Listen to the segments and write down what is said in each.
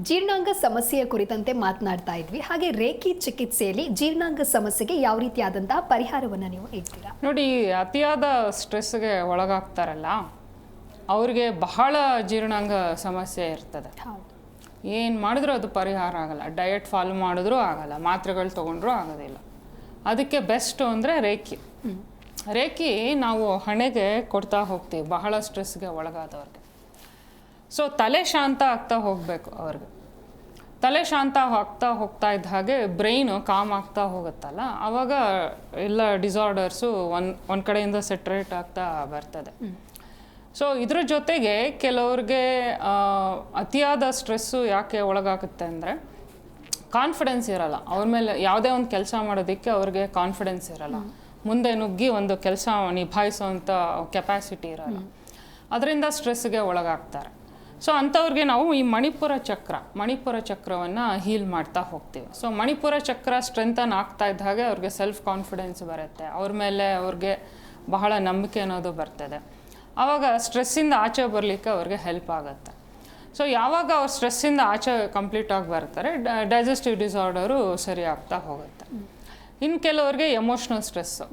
ಜೀರ್ಣಾಂಗ ಸಮಸ್ಯೆಯ ಕುರಿತಂತೆ ಮಾತನಾಡ್ತಾ ಇದ್ವಿ. ಹಾಗೆ ರೇಖಿ ಚಿಕಿತ್ಸೆಯಲ್ಲಿ ಜೀರ್ಣಾಂಗ ಸಮಸ್ಯೆಗೆ ಯಾವ ರೀತಿಯಾದಂತಹ ಪರಿಹಾರವನ್ನು ನೀವು ಹೇಳ್ತೀರಾ? ನೋಡಿ, ಅತಿಯಾದ ಸ್ಟ್ರೆಸ್ಗೆ ಒಳಗಾಗ್ತಾರಲ್ಲ ಅವ್ರಿಗೆ ಬಹಳ ಜೀರ್ಣಾಂಗ ಸಮಸ್ಯೆ ಇರ್ತದೆ. ಏನು ಮಾಡಿದ್ರೂ ಅದು ಪರಿಹಾರ ಆಗಲ್ಲ. ಡಯಟ್ ಫಾಲೋ ಮಾಡಿದ್ರೂ ಆಗಲ್ಲ, ಮಾತ್ರೆಗಳು ತೊಗೊಂಡ್ರೂ ಆಗೋದಿಲ್ಲ. ಅದಕ್ಕೆ ಬೆಸ್ಟು ಅಂದರೆ ರೇಖಿ ನಾವು ಹಣೆಗೆ ಕೊಡ್ತಾ ಹೋಗ್ತೀವಿ ಬಹಳ ಸ್ಟ್ರೆಸ್ಗೆ ಒಳಗಾದವ್ರಿಗೆ. ಸೊ ತಲೆ ಶಾಂತ ಆಗ್ತಾ ಹೋಗಬೇಕು ಅವ್ರಿಗೆ. ತಲೆ ಶಾಂತ ಆಗ್ತಾ ಹೋಗ್ತಾ ಇದ್ದ ಹಾಗೆ ಬ್ರೈನು ಕಾಮ್ ಆಗ್ತಾ ಹೋಗುತ್ತಲ್ಲ, ಆವಾಗ ಎಲ್ಲ ಡಿಸಾರ್ಡರ್ಸು ಒಂದು ಕಡೆಯಿಂದ ಸೆಟ್ರೇಟ್ ಆಗ್ತಾ ಬರ್ತದೆ. ಸೊ ಇದ್ರ ಜೊತೆಗೆ ಕೆಲವ್ರಿಗೆ ಅತಿಯಾದ ಸ್ಟ್ರೆಸ್ಸು ಯಾಕೆ ಒಳಗಾಗುತ್ತೆ ಅಂದರೆ ಕಾನ್ಫಿಡೆನ್ಸ್ ಇರಲ್ಲ ಅವ್ರ ಮೇಲೆ. ಯಾವುದೇ ಒಂದು ಕೆಲಸ ಮಾಡೋದಕ್ಕೆ ಅವ್ರಿಗೆ ಕಾನ್ಫಿಡೆನ್ಸ್ ಇರಲ್ಲ, ಮುಂದೆ ನುಗ್ಗಿ ಒಂದು ಕೆಲಸ ನಿಭಾಯಿಸೋವಂಥ ಕೆಪಾಸಿಟಿ ಇರಲ್ಲ. ಅದರಿಂದ ಸ್ಟ್ರೆಸ್ಗೆ ಒಳಗಾಗ್ತಾರೆ. ಸೊ ಅಂಥವ್ರಿಗೆ ನಾವು ಈ ಮಣಿಪುರ ಚಕ್ರವನ್ನು ಹೀಲ್ ಮಾಡ್ತಾ ಹೋಗ್ತೀವಿ. ಸೊ ಮಣಿಪುರ ಚಕ್ರ ಸ್ಟ್ರೆಂಥನ್ ಆಗ್ತಾ ಇದ್ದ ಹಾಗೆ ಅವ್ರಿಗೆ ಸೆಲ್ಫ್ ಕಾನ್ಫಿಡೆನ್ಸ್ ಬರುತ್ತೆ, ಅವ್ರ ಮೇಲೆ ಅವ್ರಿಗೆ ಬಹಳ ನಂಬಿಕೆ ಅನ್ನೋದು ಬರ್ತದೆ. ಆವಾಗ ಸ್ಟ್ರೆಸ್ಸಿಂದ ಆಚೆ ಬರಲಿಕ್ಕೆ ಅವ್ರಿಗೆ ಹೆಲ್ಪ್ ಆಗುತ್ತೆ. ಸೊ ಯಾವಾಗ ಅವ್ರು ಸ್ಟ್ರೆಸ್ಸಿಂದ ಆಚೆ ಕಂಪ್ಲೀಟಾಗಿ ಬರ್ತಾರೆ, ಡೈಜೆಸ್ಟಿವ್ ಡಿಸಾರ್ಡರು ಸರಿ ಆಗ್ತಾ ಹೋಗುತ್ತೆ. ಇನ್ನು ಕೆಲವ್ರಿಗೆ ಎಮೋಷ್ನಲ್ ಸ್ಟ್ರೆಸ್ಸು,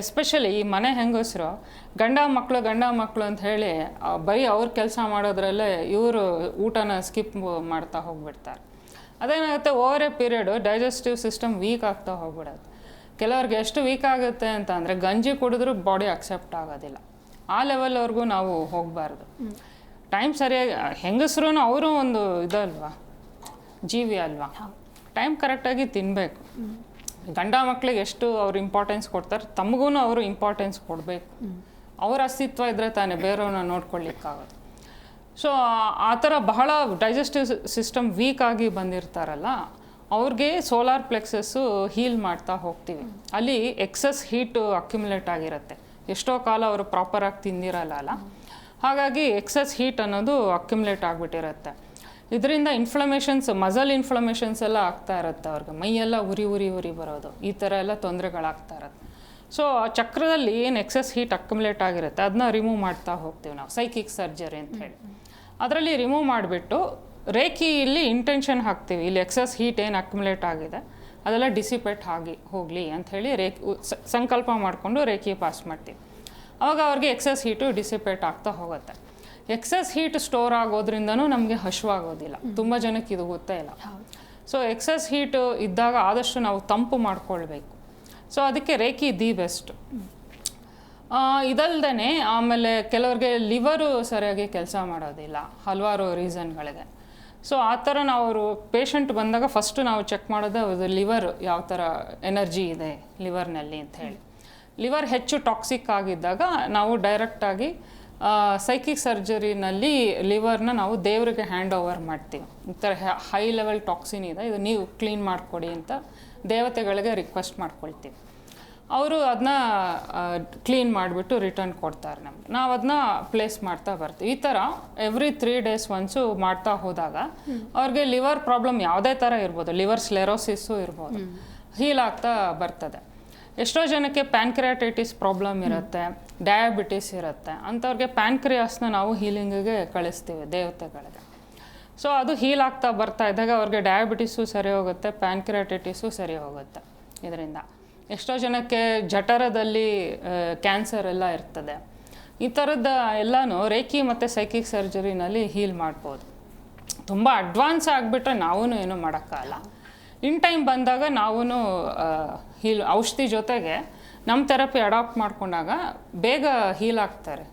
ಎಸ್ಪೆಷಲಿ ಈ ಮನೆ ಹೆಂಗಸರು ಗಂಡ ಮಕ್ಕಳು ಅಂತ ಹೇಳಿ ಬರೀ ಅವ್ರ ಕೆಲಸ ಮಾಡೋದ್ರಲ್ಲೇ ಇವರು ಊಟನ ಸ್ಕಿಪ್ ಮಾಡ್ತಾ ಹೋಗ್ಬಿಡ್ತಾರೆ. ಅದೇನಾಗುತ್ತೆ, over a period digestive system weak ಆಗ್ತಾ ಹೋಗ್ಬಿಡೋದು. ಕೆಲವ್ರಿಗೆ ಎಷ್ಟು ವೀಕ್ ಆಗುತ್ತೆ ಅಂತ ಅಂದರೆ ಗಂಜಿ ಕುಡಿದ್ರೂ ಬಾಡಿ ಅಕ್ಸೆಪ್ಟ್ ಆಗೋದಿಲ್ಲ. ಆ ಲೆವೆಲ್ವರೆಗೂ ನಾವು ಹೋಗಬಾರ್ದು. ಟೈಮ್ ಸರಿಯಾಗಿ, ಹೆಂಗಸ್ರು ಅವರು ಒಂದು ಇದಲ್ವಾ, ಜೀವಿ ಅಲ್ವಾ, ಟೈಮ್ ಕರೆಕ್ಟಾಗಿ ತಿನ್ನಬೇಕು. ಗಂಡ ಮಕ್ಕಳಿಗೆ ಎಷ್ಟು ಅವ್ರು ಇಂಪಾರ್ಟೆನ್ಸ್ ಕೊಡ್ತಾರೆ, ತಮಗೂ ಅವರು ಇಂಪಾರ್ಟೆನ್ಸ್ ಕೊಡಬೇಕು. ಅವ್ರ ಅಸ್ತಿತ್ವ ಇದ್ದರೆ ತಾನೇ ಬೇರೆಯವ್ರನ್ನ ನೋಡ್ಕೊಳ್ಳಿಕ್ಕಾಗೋದು. ಸೊ ಆ ಥರ ಬಹಳ ಡೈಜೆಸ್ಟಿವ್ ಸಿಸ್ಟಮ್ ವೀಕ್ ಆಗಿ ಬಂದಿರ್ತಾರಲ್ಲ ಅವ್ರಿಗೆ ಸೋಲಾರ್ ಪ್ಲೆಕ್ಸಸ್ಸು ಹೀಲ್ ಮಾಡ್ತಾ ಹೋಗ್ತೀವಿ. ಅಲ್ಲಿ ಎಕ್ಸಸ್ ಹೀಟು ಅಕ್ಯುಮುಲೇಟ್ ಆಗಿರುತ್ತೆ, ಎಷ್ಟೋ ಕಾಲ ಅವರು ಪ್ರಾಪರಾಗಿ ತಿಂದಿರಲ್ಲ. ಹಾಗಾಗಿ ಎಕ್ಸಸ್ ಹೀಟ್ ಅನ್ನೋದು ಅಕ್ಯುಮುಲೇಟ್ ಆಗಿಬಿಟ್ಟಿರುತ್ತೆ. ಇದರಿಂದ ಇನ್ಫ್ಲಮೇಷನ್ಸ್, ಮಸಲ್ ಇನ್ಫ್ಲಮೇಷನ್ಸ್ ಎಲ್ಲ ಆಗ್ತಾ ಇರುತ್ತೆ ಅವ್ರಿಗೆ. ಮೈಯೆಲ್ಲ ಉರಿ ಬರೋದು, ಈ ಥರ ಎಲ್ಲ ತೊಂದರೆಗಳಾಗ್ತಾ ಇರುತ್ತೆ. ಸೊ ಆ ಚಕ್ರದಲ್ಲಿ ಏನು ಎಕ್ಸಸ್ ಹೀಟ್ ಅಕ್ಯುಮುಲೇಟ್ ಆಗಿರುತ್ತೆ ಅದನ್ನ ರಿಮೂವ್ ಮಾಡ್ತಾ ಹೋಗ್ತೀವಿ ನಾವು, ಸೈಕಿಕ್ ಸರ್ಜರಿ ಅಂತ ಹೇಳಿ. ಅದರಲ್ಲಿ ರಿಮೂವ್ ಮಾಡಿಬಿಟ್ಟು ರೇಖಿಯಲ್ಲಿ ಇಂಟೆನ್ಷನ್ ಹಾಕ್ತೀವಿ. ಇಲ್ಲಿ ಎಕ್ಸಸ್ ಹೀಟ್ ಏನು ಅಕ್ಯುಮುಲೇಟ್ ಆಗಿದೆ ಅದೆಲ್ಲ ಡಿಸಿಪೇಟ್ ಹೋಗಲಿ ಅಂಥೇಳಿ ಸಂಕಲ್ಪ ಮಾಡಿಕೊಂಡು ರೇಖಿ ಪಾಸ್ ಮಾಡ್ತೀವಿ. ಆವಾಗ ಅವ್ರಿಗೆ ಎಕ್ಸಸ್ ಹೀಟು ಡಿಸಿಪೇಟ್ ಆಗ್ತಾ ಹೋಗುತ್ತೆ. ಎಕ್ಸಸ್ ಹೀಟ್ ಸ್ಟೋರ್ ಆಗೋದ್ರಿಂದನೂ ನಮಗೆ ಹಸಿವಾಗೋದಿಲ್ಲ. ತುಂಬ ಜನಕ್ಕೆ ಇದು ಗೊತ್ತೇ ಇಲ್ಲ. ಸೊ ಎಕ್ಸಸ್ ಹೀಟು ಇದ್ದಾಗ ಆದಷ್ಟು ನಾವು ತಂಪು ಮಾಡ್ಕೊಳ್ಬೇಕು. ಸೊ ಅದಕ್ಕೆ ರೇಖಿ ದಿ ಬೆಸ್ಟ್. ಇದಲ್ದೇ ಆಮೇಲೆ ಕೆಲವ್ರಿಗೆ ಲಿವರು ಸರಿಯಾಗಿ ಕೆಲಸ ಮಾಡೋದಿಲ್ಲ ಹಲವಾರು ರೀಸನ್ಗಳಿಗೆ. ಸೊ ಆ ಥರ ನಾವು ಅವರು ಪೇಷಂಟ್ ಬಂದಾಗ ಫಸ್ಟು ನಾವು ಚೆಕ್ ಮಾಡೋದು ಅದು ಲಿವರ್ ಯಾವ ಥರ ಎನರ್ಜಿ ಇದೆ ಲಿವರ್ನಲ್ಲಿ ಅಂತ ಹೇಳಿ. ಲಿವರ್ ಹೆಚ್ಚು ಟಾಕ್ಸಿಕ್ ಆಗಿದ್ದಾಗ ನಾವು ಡೈರೆಕ್ಟಾಗಿ ಸೈಕಿಕ್ ಸರ್ಜರಿನಲ್ಲಿ ಲಿವರ್ನ ನಾವು ದೇವರಿಗೆ ಹ್ಯಾಂಡ್ ಓವರ್ ಮಾಡ್ತೀವಿ. ಈ ಥರ ಹೈ ಲೆವೆಲ್ ಟಾಕ್ಸಿನ್ ಇದೆ, ಇದು ನೀವು ಕ್ಲೀನ್ ಮಾಡಿಕೊಡಿ ಅಂತ ದೇವತೆಗಳಿಗೆ ರಿಕ್ವೆಸ್ಟ್ ಮಾಡ್ಕೊಳ್ತೀವಿ. ಅವರು ಅದನ್ನ ಕ್ಲೀನ್ ಮಾಡಿಬಿಟ್ಟು ರಿಟರ್ನ್ ಕೊಡ್ತಾರೆ ನಮ್ಗೆ. ನಾವು ಅದನ್ನ ಪ್ಲೇಸ್ ಮಾಡ್ತಾ ಬರ್ತೀವಿ. ಈ ಥರ ಎವ್ರಿ 3 days ಒನ್ಸು ಮಾಡ್ತಾ ಹೋದಾಗ ಅವ್ರಿಗೆ ಲಿವರ್ ಪ್ರಾಬ್ಲಮ್ ಯಾವುದೇ ಥರ ಇರ್ಬೋದು, ಲಿವರ್ ಸ್ಲೆರೋಸಿಸ್ಸು ಇರ್ಬೋದು, ಹೀಲ್ ಆಗ್ತಾ ಬರ್ತದೆ. ಎಷ್ಟೋ ಜನಕ್ಕೆ ಪ್ಯಾನ್ಕ್ರಿಯಾಟೈಟಿಸ್ ಪ್ರಾಬ್ಲಮ್ ಇರುತ್ತೆ, ಡಯಾಬಿಟಿಸ್ ಇರುತ್ತೆ. ಅಂಥವ್ರಿಗೆ ಪ್ಯಾನ್ಕ್ರಿಯಾಸ್ನ ನಾವು ಹೀಲಿಂಗಿಗೆ ಕಳಿಸ್ತೀವಿ ದೇವತೆಗಳಿಗೆ. ಸೊ ಅದು ಹೀಲ್ ಆಗ್ತಾ ಬರ್ತಾ ಇದ್ದಾಗ ಅವ್ರಿಗೆ ಡಯಾಬಿಟಿಸು ಸರಿ ಹೋಗುತ್ತೆ, ಪ್ಯಾನ್ಕ್ರಿಯಾಟೈಟಿಸು ಸರಿ ಹೋಗುತ್ತೆ. ಇದರಿಂದ ಎಷ್ಟೋ ಜನಕ್ಕೆ ಜಠರದಲ್ಲಿ ಕ್ಯಾನ್ಸರ್ ಎಲ್ಲ ಇರ್ತದೆ. ಈ ಥರದ್ದು ಎಲ್ಲನೂ ರೇಖಿ ಮತ್ತು ಸೈಕಿಕ್ ಸರ್ಜರಿನಲ್ಲಿ ಹೀಲ್ ಮಾಡ್ಬೋದು. ತುಂಬ ಅಡ್ವಾನ್ಸ್ ಆಗಿಬಿಟ್ರೆ ನಾವೂ ಏನೂ ಮಾಡೋಕ್ಕಾಗಲ್ಲ. ಇನ್ ಟೈಮ್ ಬಂದಾಗ ನಾವೂ ಔಷಧಿ ಜೊತೆಗೆ ನಮ್ಮ ಥೆರಪಿ ಅಡಾಪ್ಟ್ ಮಾಡ್ಕೊಂಡಾಗ ಬೇಗ ಹೀಲ್ ಆಗ್ತಾರೆ.